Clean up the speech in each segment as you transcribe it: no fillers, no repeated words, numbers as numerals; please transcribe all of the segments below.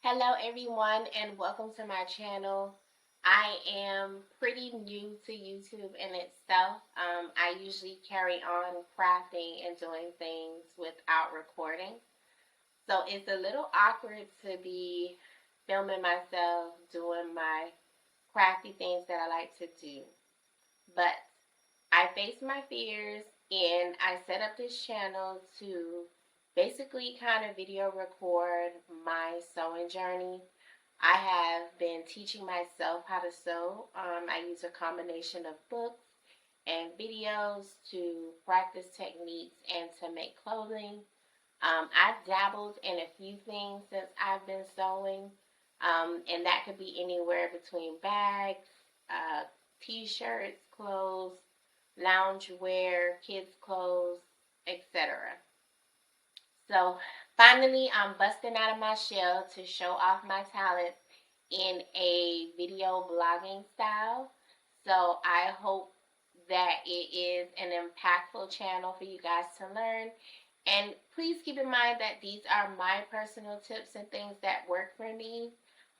Hello everyone and welcome to my channel. I am pretty new to YouTube in itself. I usually carry on crafting and doing things without recording. So it's a little awkward to be filming myself doing my crafty things that I like to do. But I faced my fears and I set up this channel to basically kind of video record my sewing journey. I have been teaching myself how to sew. I use a combination of books and videos to practice techniques and to make clothing. I've dabbled in a few things since I've been sewing, and that could be anywhere between bags, t-shirts, clothes, loungewear, kids' clothes, etc. So finally, I'm busting out of my shell to show off my talents in a video blogging style. So I hope that it is an impactful channel for you guys to learn. And please keep in mind that these are my personal tips and things that work for me.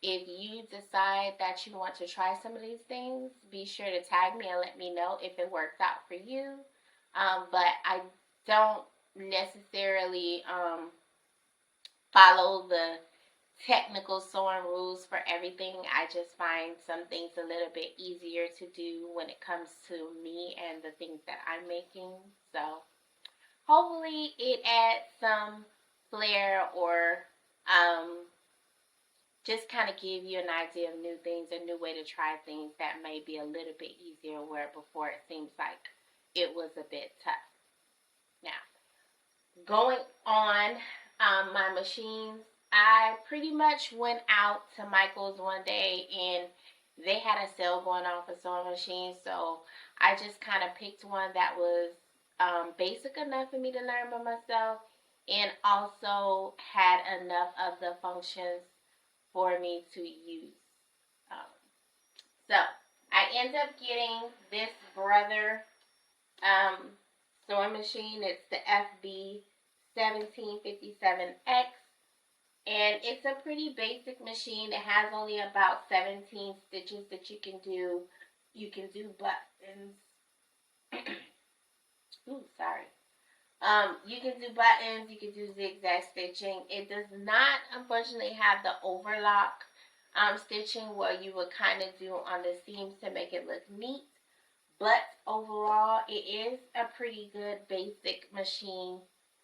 If you decide that you want to try some of these things, be sure to tag me and let me know if it works out for you. But I don't necessarily follow the technical sewing rules for everything. I just find some things a little bit easier to do when it comes to me and the things that I'm making. So hopefully it adds some flair or just kind of give you an idea of new things, a new way to try things that may be a little bit easier where before it seems like it was a bit tough. Now, going on my machines, I pretty much went out to Michael's one day and they had a sale going on for sewing machines, so I just kind of picked one that was basic enough for me to learn by myself and also had enough of the functions for me to use. So I ended up getting this Brother sewing machine. It's the FB 1757X, and it's a pretty basic machine. It has only about 17 stitches that you can do. You can do buttons. Ooh, sorry. You can do buttons, you can do zigzag stitching. It does not, unfortunately, have the overlock stitching where you would kind of do on the seams to make it look neat. But overall, it is a pretty good basic machine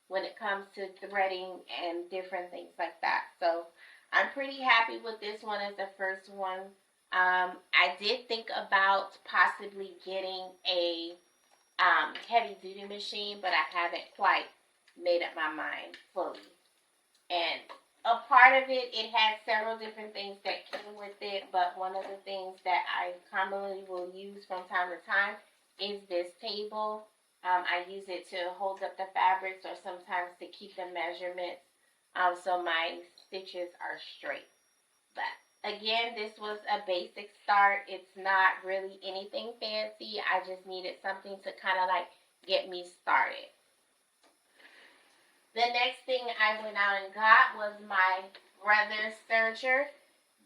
when it comes to threading and different things like that. So I'm pretty happy with this one as the first one. I did think about possibly getting a heavy duty machine, but I haven't quite made up my mind fully. And a part of it, it had several different things that came with it, but one of the things that I commonly will use from time to time is this table. I use it to hold up the fabrics or sometimes to keep the measurements so my stitches are straight. But again, this was a basic start. It's not really anything fancy. I just needed something to kind of like get me started. The next thing I went out and got was my Brother serger.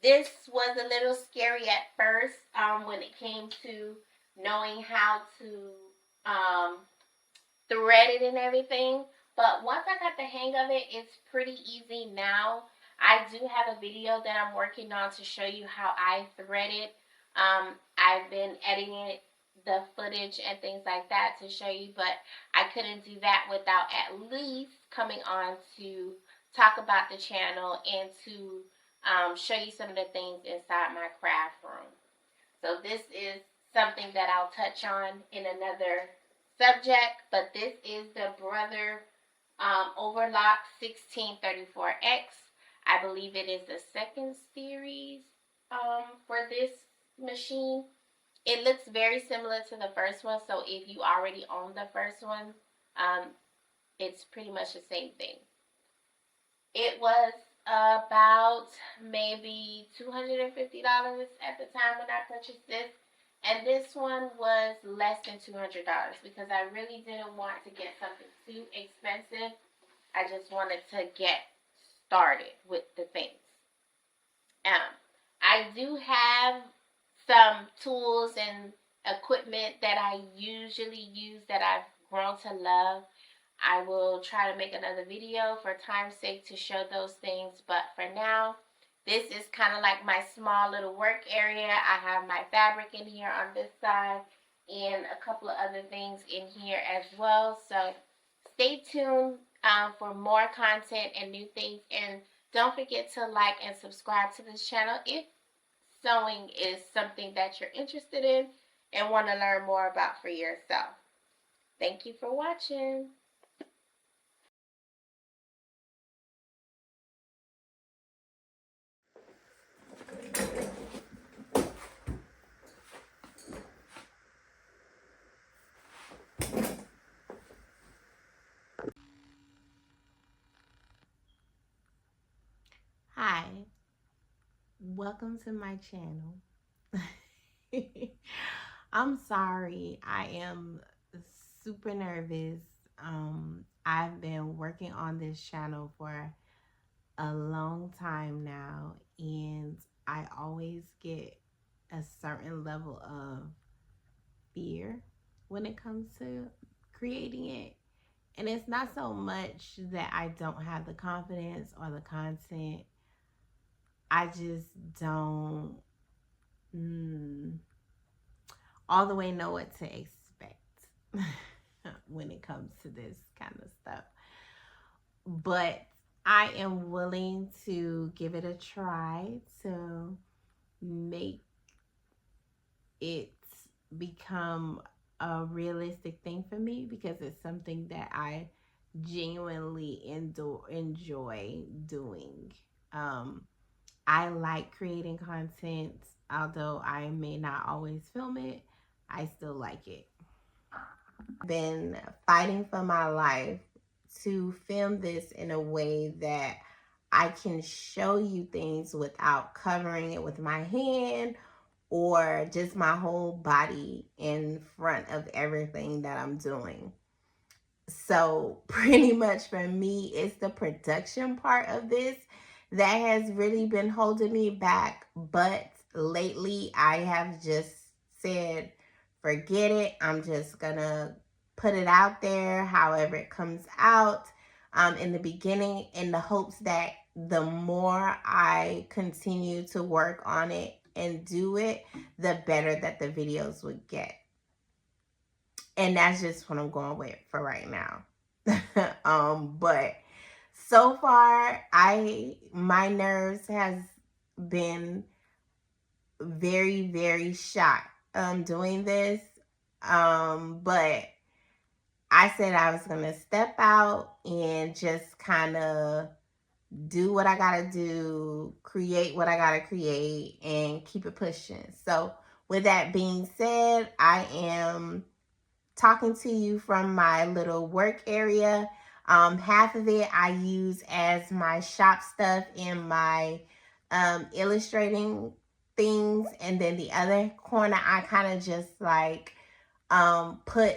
This was a little scary at first when it came to knowing how to thread it and everything. But once I got the hang of it, it's pretty easy now. I do have a video that I'm working on to show you how I thread it. I've been editing the footage and things like that to show you, but I couldn't do that without at least coming on to talk about the channel and to show you some of the things inside my craft room. So this is something that I'll touch on in another subject. But this is the Brother Overlock 1634X. I believe it is the second series for this machine. It looks very similar to the first one, so if you already own the first one, it's pretty much the same thing. It was about maybe $250 at the time when I purchased this. And this one was less than $200 because I really didn't want to get something too expensive. I just wanted to get started with the things. I do have some tools and equipment that I usually use that I've grown to love. I will try to make another video for time's sake to show those things, but for now, this is kind of like my small little work area. I have my fabric in here on this side and a couple of other things in here as well. So stay tuned for more content and new things, and don't forget to like and subscribe to this channel if sewing is something that you're interested in and want to learn more about for yourself. Thank you for watching. Hi, welcome to my channel. I'm sorry, I am super nervous. I've been working on this channel for a long time now, and I always get a certain level of fear when it comes to creating it. And it's not so much that I don't have the confidence or the content. I just don't all the way know what to expect when it comes to this kind of stuff. But I am willing to give it a try to make it become a realistic thing for me, because it's something that I genuinely enjoy doing. I like creating content, although I may not always film it. I still like it. I've been fighting for my life to film this in a way that I can show you things without covering it with my hand or just my whole body in front of everything that I'm doing. So pretty much for me, it's the production part of this that has really been holding me back. But lately I have just said, forget it. I'm just gonna put it out there however it comes out in the beginning, in the hopes that the more I continue to work on it and do it, the better that the videos would get. And that's just what I'm going with for right now. But so far, my nerves has been very, very shot doing this. But I said I was gonna step out and just kind of do what I gotta do, create what I gotta create, and keep it pushing. So with that being said, I am talking to you from my little work area. Half of it I use as my shop stuff in my illustrating things, and then the other corner I kind of just like put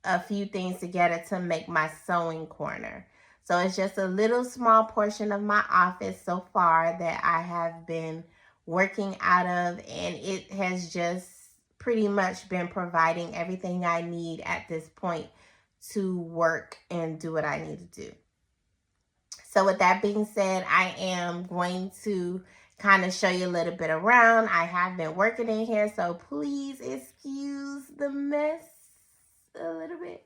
a few things together to make my sewing corner. So it's just a little small portion of my office so far that I have been working out of, and it has just pretty much been providing everything I need at this point to work and do what I need to do. So with that being said, I am going to kind of show you a little bit around. I have been working in here, so please excuse the mess a little bit.